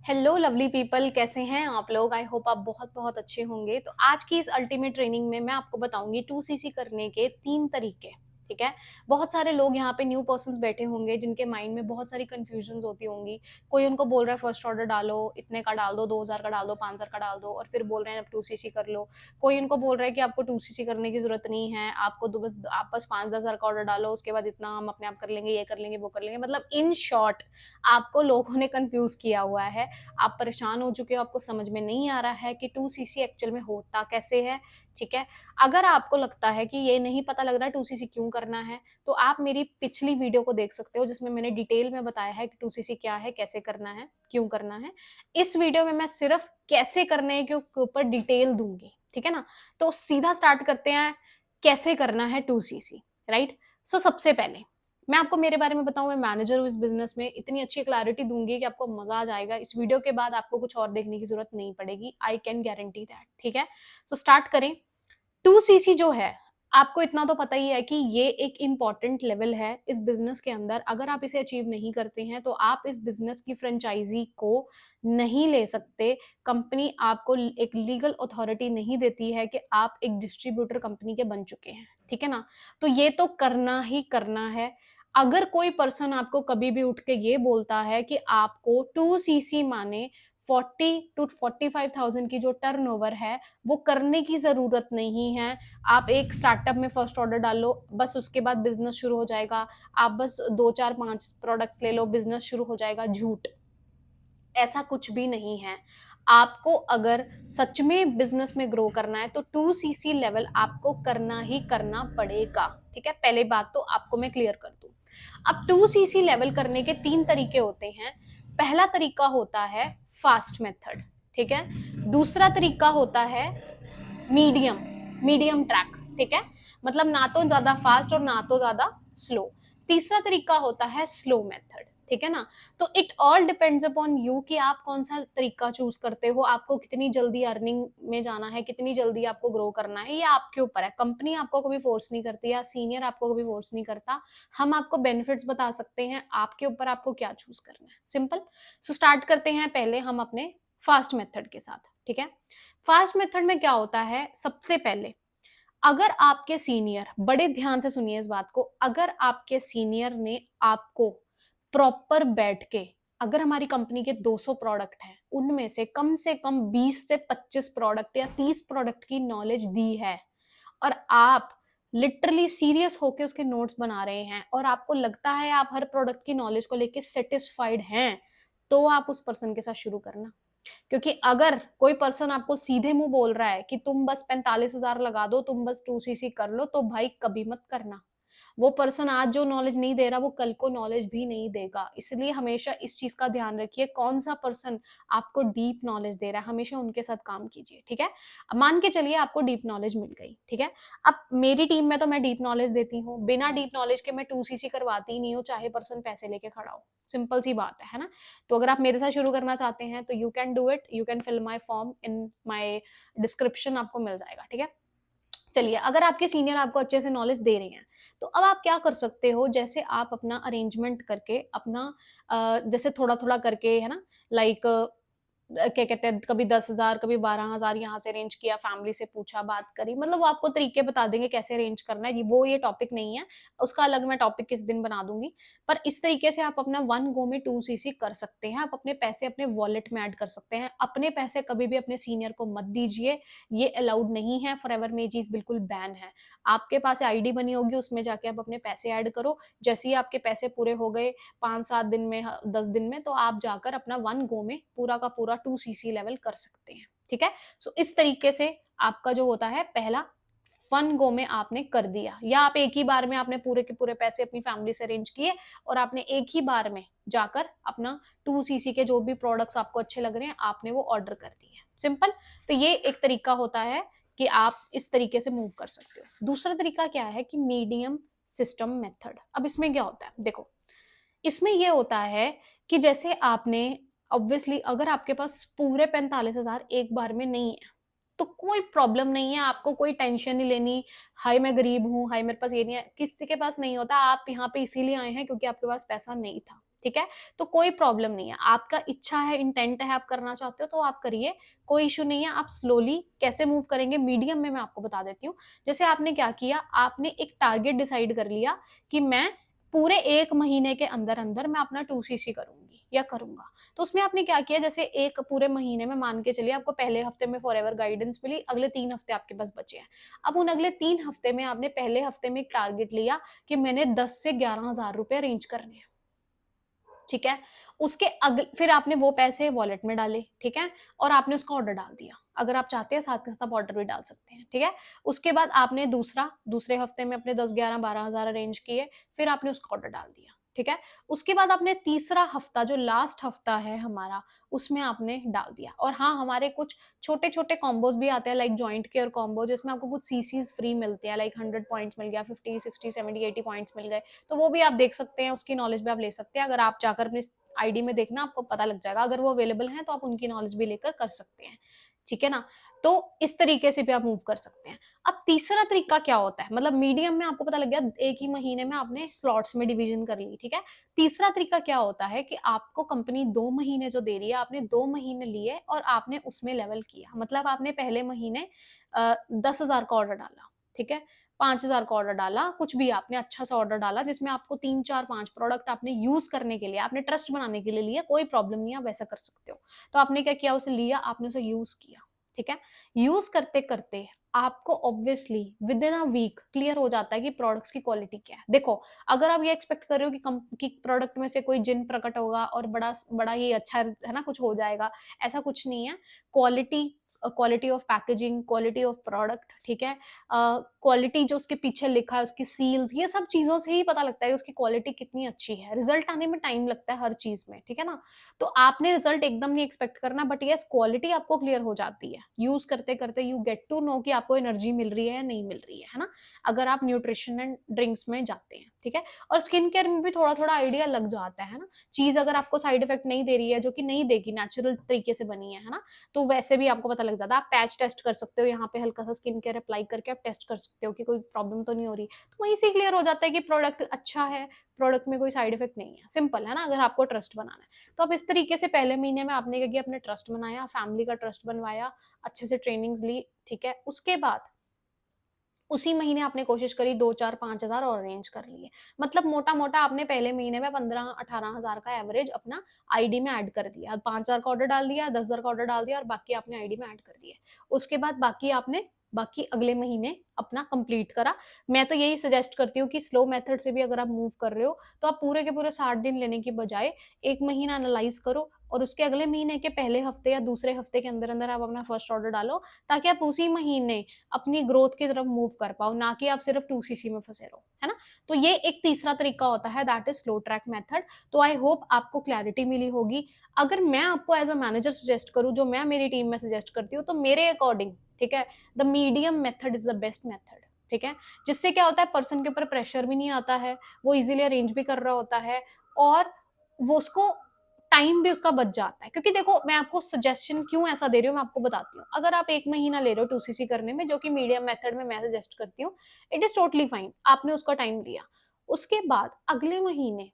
Hello lovely people, कैसे हैं आप लोग। आई होप आप बहुत बहुत अच्छे होंगे। तो आज की इस अल्टीमेट ट्रेनिंग में मैं आपको बताऊंगी 2cc करने के 3 तरीके। ठीक है। बहुत सारे लोग यहाँ पे न्यू पर्सन्स बैठे होंगे जिनके माइंड में बहुत सारी कंफ्यूजन होती होंगी। कोई उनको बोल रहा है फर्स्ट ऑर्डर डालो, इतने का डाल दो, 2000 का डाल दो, 5000 का डाल दो, और फिर बोल रहे हैं अब 2cc कर लो। कोई उनको बोल रहा है कि आपको 2cc करने की जरूरत नहीं है, आपको तो बस आप बस 5-10 हजार का ऑर्डर डालो, उसके बाद इतना हम अपने आप कर लेंगे, ये कर लेंगे, वो कर लेंगे। मतलब इन शॉर्ट आपको लोगों ने कंफ्यूज किया हुआ है। आप परेशान हो चुके हो, आपको समझ में नहीं आ रहा है कि 2cc एक्चुअल में होता कैसे है। ठीक है। अगर आपको लगता है कि ये नहीं पता लग रहा है 2cc क्यों करना है, तो आप मेरी पिछली वीडियो को देख सकते हो जिसमें मैंने डिटेल में बताया है कि 2cc क्या है, कैसे करना है, क्यों करना है। इस वीडियो में मैं सिर्फ कैसे करने के ऊपर डिटेल दूंगी। ठीक है ना। तो सीधा स्टार्ट करते हैं, कैसे करना है 2cc। राइट। सो सबसे पहले मैं आपको मेरे बारे में बताऊं, मैं मैनेजर हूँ इस बिजनेस में, इतनी अच्छी क्लैरिटी दूंगी कि आपको मजा आ जाएगा। इस वीडियो के बाद आपको कुछ और देखने की जरूरत नहीं पड़ेगी, आई कैन गारंटी दैट। ठीक है। सो स्टार्ट करें। 2cc जो है, आपको इतना तो पता ही है कि ये एक इंपॉर्टेंट लेवल है इस बिजनेस के अंदर। अगर आप इसे अचीव नहीं करते हैं तो आप इस बिजनेस की फ्रेंचाइजी को नहीं ले सकते। कंपनी आपको एक लीगल अथॉरिटी नहीं देती है कि आप एक डिस्ट्रीब्यूटर कंपनी के बन चुके हैं। ठीक है ना। तो ये तो करना ही करना है। अगर कोई पर्सन आपको कभी भी उठ के ये बोलता है कि आपको 2cc माने 40 to 45,000 की जो टर्नओवर है वो करने की जरूरत नहीं है। आप एक स्टार्टअप में फर्स्ट ऑर्डर डाल लो, बस उसके बाद बिजनेस शुरू हो जाएगा। आप बस 2 4 5 प्रोडक्ट्स ले लो, बिजनेस शुरू हो जाएगा। झूठ। ऐसा कुछ भी नहीं है। आपको अगर सच में बिजनेस में ग्रो करना है तो 2cc लेवल आपको करना ही करना पड़ेगा। ठीक है। पहले बात तो आपको मैं क्लियर कर दूं। अब 2cc लेवल करने के 3 तरीके होते हैं। पहला तरीका होता है फास्ट मेथड। ठीक है। दूसरा तरीका होता है मीडियम मीडियम ट्रैक। ठीक है। मतलब ना तो ज्यादा फास्ट और ना तो ज्यादा स्लो। तीसरा तरीका होता है स्लो मेथड। ठीक है ना। तो it all depends upon you कि आप कौन सा तरीका चूज करते हो, आपको कितनी जल्दी अर्निंग में जाना है, कितनी जल्दी आपको ग्रो करना है, ये आपके ऊपर है। कंपनी आपको कभी फोर्स नहीं करती या सीनियर आपको कभी फोर्स नहीं करता। हम आपको बेनिफिट्स बता सकते हैं, आपके ऊपर आपको क्या चूज करना है। सिंपल। सो स्टार्ट करते हैं पहले हम अपने फास्ट मेथड के साथ। ठीक है। फास्ट मेथड में क्या होता है, सबसे पहले अगर आपके सीनियर, बड़े ध्यान से सुनिए इस बात को, अगर आपके सीनियर ने आपको प्रॉपर बैठ के, अगर हमारी कंपनी के 200 प्रोडक्ट हैं उनमें से कम 20 से 25 प्रोडक्ट या 30 प्रोडक्ट की नॉलेज दी है, और आप लिटरली सीरियस होके उसके नोट्स बना रहे हैं और आपको लगता है आप हर प्रोडक्ट की नॉलेज को लेके सेटिस्फाइड हैं, तो आप उस पर्सन के साथ शुरू करना। क्योंकि अगर कोई पर्सन आपको सीधे मुंह बोल रहा है कि तुम बस 45,000 लगा दो, तुम बस 2cc कर लो, तो भाई कभी मत करना। वो पर्सन आज जो नॉलेज नहीं दे रहा वो कल को नॉलेज भी नहीं देगा। इसलिए हमेशा इस चीज का ध्यान रखिए, कौन सा पर्सन आपको डीप नॉलेज दे रहा है, हमेशा उनके साथ काम कीजिए। ठीक है। अब मान के चलिए आपको डीप नॉलेज मिल गई। ठीक है। अब मेरी टीम में तो मैं डीप नॉलेज देती हूँ, बिना डीप नॉलेज के मैं 2cc करवाती ही नहीं हूँ, चाहे पर्सन पैसे लेके खड़ा हो। सिंपल सी बात है ना। तो अगर आप मेरे साथ शुरू करना चाहते हैं तो you can do it, you can fill my form in my description, आपको मिल जाएगा। ठीक है। चलिए, अगर आपके सीनियर आपको अच्छे से नॉलेज दे रहे हैं तो अब आप क्या कर सकते हो, जैसे आप अपना अरेंजमेंट करके अपना जैसे थोड़ा थोड़ा करके, है ना, लाइक क्या कहते हैं, कभी 10,000 कभी 12,000 यहाँ से अरेंज किया, फैमिली से पूछा, बात करी, मतलब वो आपको तरीके बता देंगे कैसे अरेंज करना है। वो ये टॉपिक नहीं है, उसका अलग मैं टॉपिक किस दिन बना दूंगी। पर इस तरीके से आप अपना वन गो में 2cc कर सकते हैं। आप अपने पैसे अपने वॉलेट में ऐड कर सकते हैं। अपने पैसे कभी भी अपने सीनियर को मत दीजिए, ये अलाउड नहीं है। फॉरएवर में ये चीज बिल्कुल बैन है। आपके पास आईडी बनी होगी, उसमें जाके आप अपने पैसे ऐड करो। जैसे ही आपके पैसे पूरे हो गए 5-7 दिन में, 10 दिन में, तो आप जाकर अपना वन गो में पूरा का पूरा 2cc लेवल कर सकते हैं। ठीक है। सो इस तरीके से आपका जो होता है, पहला वन गो में आपने कर दिया, या आप एक ही बार में आपने पूरे के पूरे पैसे अपनी फैमिली से अरेंज किए और आपने एक ही बार में जाकर अपना 2cc के जो भी प्रोडक्ट्स आपको अच्छे लग रहे हैं आपने वो ऑर्डर कर दिए। सिंपल। तो ये एक तरीका होता है कि आप इस तरीके से मूव कर सकते हो। दूसरा तरीका क्या है कि मीडियम सिस्टम मेथड। अब इसमें क्या होता है, देखो, इसमें ये होता है कि जैसे आपने, ऑब्वियसली अगर आपके पास पूरे 45,000 एक बार में नहीं है तो कोई प्रॉब्लम नहीं है, आपको कोई टेंशन नहीं लेनी। हाय मैं गरीब हूँ, हाय मेरे पास ये नहीं है, किसी के पास नहीं होता। आप यहाँ पे इसीलिए आए हैं क्योंकि आपके पास पैसा नहीं था। ठीक है? तो कोई प्रॉब्लम नहीं है, आपका इच्छा है, इंटेंट है, आप करना चाहते हो तो आप करिए, कोई इश्यू नहीं है। आप स्लोली कैसे मूव करेंगे मीडियम में, मैं आपको बता देती हूँ। जैसे आपने क्या किया, आपने एक टारगेट डिसाइड कर लिया कि मैं पूरे 1 महीने के अंदर-अंदर मैं अपना 2cc करूँगी या करूँगा। तो उसमें आपने क्या किया, जैसे एक पूरे महीने में मान के चलिए आपको पहले हफ्ते में फॉरएवर गाइडेंस मिली, अगले 3 हफ्ते आपके पास बचे हैं। अब उन अगले 3 हफ्ते में आपने पहले हफ्ते में एक टारगेट लिया कि मैंने 10 से 11,000 रुपए अरेंज करने हैं। ठीक है? उसके फिर आपने वो पैसे वॉलेट में डाले, ठीक है? और आपने उसका ऑर्डर डाल दिया। अगर आप चाहते हैं साथ के साथ आप ऑर्डर भी डाल सकते हैं, ठीक है? उसके बाद आपने दूसरे हफ्ते में अपने 10, 11, 12,000 अरेंज किए, फिर आपने उसका ऑर्डर डाल दिया, ठीक है? उसके बाद आपने तीसरा हफ्ता जो लास्ट हफ्ता है हमारा, उसमें आपने डाल दिया। और हाँ, हमारे कुछ छोटे-छोटे कॉम्बोज़ भी आते हैं लाइक जॉइंट केयर कॉम्बो, जिसमें आपको कुछ सीसीज़ फ्री मिलते हैं, लाइक 100 पॉइंट्स मिल गया, 50, 60, 70, 80 पॉइंट्स मिल गए। तो वो भी आप देख सकते हैं, उसकी नॉलेज भी आप ले सकते हैं। अगर आप जाकर अपनी आईडी में देखना, आपको पता लग जाएगा। अगर वो अवेलेबल हैं तो आप उनकी नॉलेज भी लेकर कर सकते हैं, ठीक है ना? तो इस तरीके से भी आप मूव कर सकते हैं। अब तीसरा तरीका क्या होता है, मतलब मीडियम में आपको पता लग गया, एक ही महीने में आपने स्लॉट्स में डिवीजन कर ली, ठीक है? तीसरा तरीका क्या होता है कि आपको कंपनी 2 महीने जो दे रही है, आपने 2 महीने लिए और आपने उसमें लेवल किया। मतलब आपने पहले महीने 10,000 का ऑर्डर डाला, ठीक है? 5,000 का ऑर्डर डाला, कुछ भी आपने अच्छा-सा ऑर्डर डाला जिसमें आपको 3, 4, 5 प्रोडक्ट आपने यूज़ करने के लिए, आपने ट्रस्ट बनाने के लिए लिया, कोई प्रॉब्लम नहीं है, आप वैसा कर सकते हो। तो आपने क्या किया, उसे लिया, आपने उसे यूज़ किया, ठीक है? यूज़ करते-करते आपको obviously within a week clear हो जाता है कि प्रोडक्ट्स की क्वालिटी क्या है। देखो, अगर आप ये एक्सपेक्ट कर रहे हो कि प्रोडक्ट में से कोई जिन प्रकट होगा और बड़ा ही अच्छा है ना, कुछ हो जाएगा, ऐसा कुछ नहीं है। Quality quality of packaging, quality of product, ठीक है? क्वालिटी जो उसके पीछे लिखा है, उसकी सील्स, ये सब चीज़ों से ही पता लगता है कि उसकी क्वालिटी कितनी अच्छी है। रिज़ल्ट आने में टाइम लगता है हर चीज़ में, ठीक है ना? तो आपने रिज़ल्ट एकदम नहीं एक्सपेक्ट करना, बट येस क्वालिटी आपको क्लियर हो जाती है। यूज़ करते-करते यू गेट टू नो कि आपको एनर्जी मिल रही है या नहीं मिल रही है ना? अगर आप न्यूट्रिशन एंड ड्रिंक्स में जाते हैं, ठीक है? और स्किन केयर में भी थोड़ा-थोड़ा आइडिया लग जाता है ना? चीज़ अगर आपको साइड इफेक्ट नहीं दे रही है, जो कि नहीं देगी, नेचुरल तरीके से बनी है ना? तो वैसे भी आपको पता लग जाता है। आप पैच टेस्ट कर सकते हो, यहाँ पे हल्का-सा स्किन केयर अप्लाई करके आप टेस्ट कर सकते हो कि कोई प्रॉब्लम तो नहीं हो रही। तो वहीं से क्लियर हो जाता है कि प्रोडक्ट अच्छा है, प्रोडक्ट में कोई साइड इफेक्ट नहीं है। सिंपल है ना, अगर आपको ट्रस्ट बनाना है। तो अब इस तरीके से पहले महीने में आपने क्या किया, अपने ट्रस्ट बनाया, फैमिली का ट्रस्ट बनवाया, अच्छे से ट्रेनिंग्स ली, ठीक है? उसके बाद उसी महीने आपने कोशिश करी 2, 4, 5,000 और अरेंज कर लिए। मतलब मोटा-मोटा आपने पहले महीने में 15-18,000 का एवरेज अपना आईडी में ऐड कर दिया। 5,000 का ऑर्डर डाल दिया, 10,000 का ऑर्डर डाल दिया और बाकी आपने आईडी में ऐड कर दिए। उसके बाद बाकी अगले महीने अपना कंप्लीट करा। मैं तो यही सजेस्ट करती हूँ कि स्लो मेथड से भी अगर आप मूव कर रहे हो, तो आप पूरे के पूरे 60 दिन लेने की बजाय 1 महीना एनालाइज़ करो और उसके अगले महीने के पहले हफ्ते या दूसरे हफ्ते के अंदर-अंदर आप अपना फर्स्ट ऑर्डर डालो, ताकि आप उसी महीने अपनी ग्रोथ की तरफ मूव कर पाओ, ना कि आप सिर्फ 2cc में फँसे रहो, है ना? तो ये एक तीसरा तरीका होता है, that is slow track method. तो आई होप आपको क्लैरिटी मिली होगी। अगर मैं आपको एज़ अ मैनेजर सजेस्ट करूँ, जो मैं मेरी टीम में सजेस्ट करती हूँ, तो मेरे अकॉर्डिंग, ठीक है, the medium method is the best method, ठीक है? जिससे क्या होता है, पर्सन के ऊपर प्रेशर भी नहीं आता है, वो ईज़िली अरेंज भी कर रहा होता है और वो उसको टाइम भी उसका बच जाता है। क्योंकि देखो, मैं आपको सजेशन क्यों ऐसा दे रही हूँ, मैं आपको बताती हूँ। अगर आप 1 महीना ले रहे हो 2cc करने में, जो कि मीडियम मेथड में मैं सजेस्ट करती हूँ, इट इज़ टोटली फाइन। आपने उसका टाइम लिया। उसके बाद अगले महीने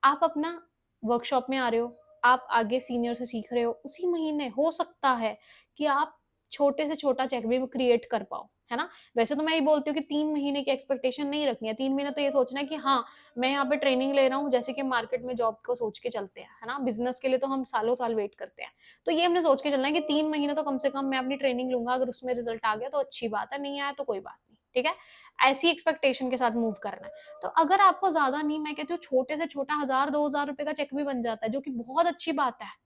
आप अपना वर्कशॉप में आ रहे हो, आप आगे सीनियर से सीख रहे हो, उसी महीने हो सकता है कि आप छोटे से छोटा चेक भी क्रिएट कर पाओ, है ना? वैसे तो मैं ये बोलती हूँ कि 3 महीने की एक्सपेक्टेशन नहीं रखनी है। 3 महीने तो ये सोचना है कि हाँ, मैं यहाँ पे ट्रेनिंग ले रहा हूँ, जैसे कि मार्केट में जॉब को सोच के चलते हैं, है ना? बिज़नेस के लिए तो हम सालों-साल वेट करते हैं। तो ये हमने सोच के चलना है कि 3 महीने तो कम से कम मैं अपनी ट्रेनिंग लूँगा, अगर उसमें रिज़ल्ट आ गया तो अच्छी बात है, नहीं आया तो कोई बात नहीं, ठीक है? ऐसी एक्सपेक्टेशन के साथ मूव करना है। तो अगर आपको ज़्यादा नहीं, मैं कहती हूँ छोटे से छोटा 1000, 2000 रुपए का चेक भी बन जाता है, जो कि बहुत अच्छी बात है।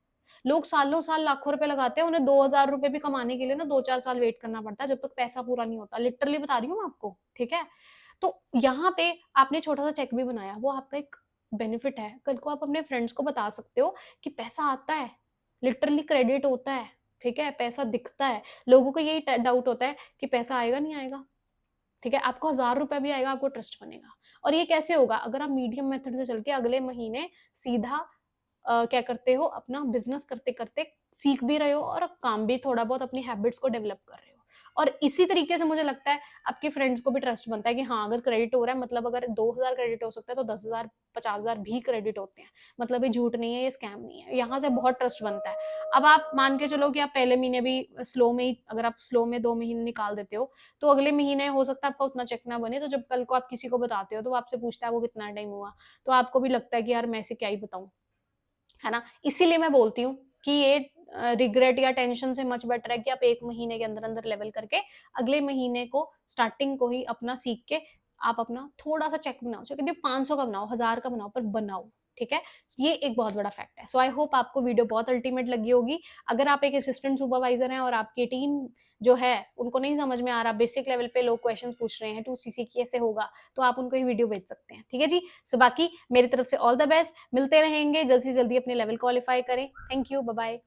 लोग सालों-साल लाखों रुपए लगाते हैं, उन्हें 2000 रुपए भी कमाने के लिए ना 2-4 साल वेट करना पड़ता है, जब तक पैसा पूरा नहीं होता। लिटरली बता रही हूँ मैं आपको, ठीक है? तो यहाँ पे आपने छोटा-सा चेक भी बनाया, वो आपका एक बेनिफिट है। कल को आप अपने फ्रेंड्स को बता सकते हो कि पैसा आता है, लिटरली क्रेडिट होता है, ठीक है? पैसा दिखता है। लोगों को यही डाउट होता है कि पैसा आएगा, नहीं आएगा, ठीक है? आपको ₹1000 भी आएगा, आपको ट्रस्ट बनेगा। और ये कैसे होगा? अगर आप मीडियम मेथड से चल के अगले महीने सीधा क्या करते हो, अपना बिज़नेस करते-करते सीख भी रहे हो और काम भी थोड़ा बहुत अपनी हैबिट्स को डेवलप कर रहे हो। और इसी तरीके से मुझे लगता है आपके फ्रेंड्स को भी ट्रस्ट बनता है कि हाँ, अगर क्रेडिट हो रहा है मतलब अगर 2000 क्रेडिट हो सकता है तो 10,000 50,000 भी क्रेडिट होते हैं, मतलब ये झूठ नहीं है, ये स्कैम नहीं है, यहाँ से बहुत ट्रस्ट बनता है। अब आप मान के चलो कि आप पहले महीने भी स्लो में ही, अगर आप स्लो में 2 महीने निकाल देते हो, तो अगले महीने हो सकता है आपका उतना चेक ना बने, तो जब कल को आप किसी को बताते हो तो वो आपसे पूछता है वो कितना टाइम हुआ, तो आपको भी लगता है कि यार मैं इसे क्या ही बताऊँ, है ना? इसीलिए मैं बोलती हूँ कि ये रिग्रेट या टेंशन से मच बेटर है कि आप 1 महीने के अंदर-अंदर लेवल करके अगले महीने को स्टार्टिंग को ही अपना सीख के आप अपना थोड़ा-सा चेक बनाओ। चाहे कहती हूँ 500 का बनाओ, 1000 का बनाओ पर बनाओ, ठीक है? ये एक बहुत बड़ा फैक्ट है। सो आई होप आपको वीडियो बहुत अल्टीमेट लगी होगी। अगर आप एक असिस्टेंट सुपरवाइज़र हैं और आपकी टीम जो है उनको नहीं समझ में आ रहा, बेसिक लेवल पे लोग क्वेश्चन्स पूछ रहे हैं, 2सीसी कैसे होगा? तो आप उनको ये वीडियो भेज सकते हैं, ठीक है जी? सो बाकी मेरी तरफ से ऑल द बेस्ट, मिलते रहेंगे, जल्द से जल्दी अपने लेवल क्वालिफाई करें। Thank you, bye bye.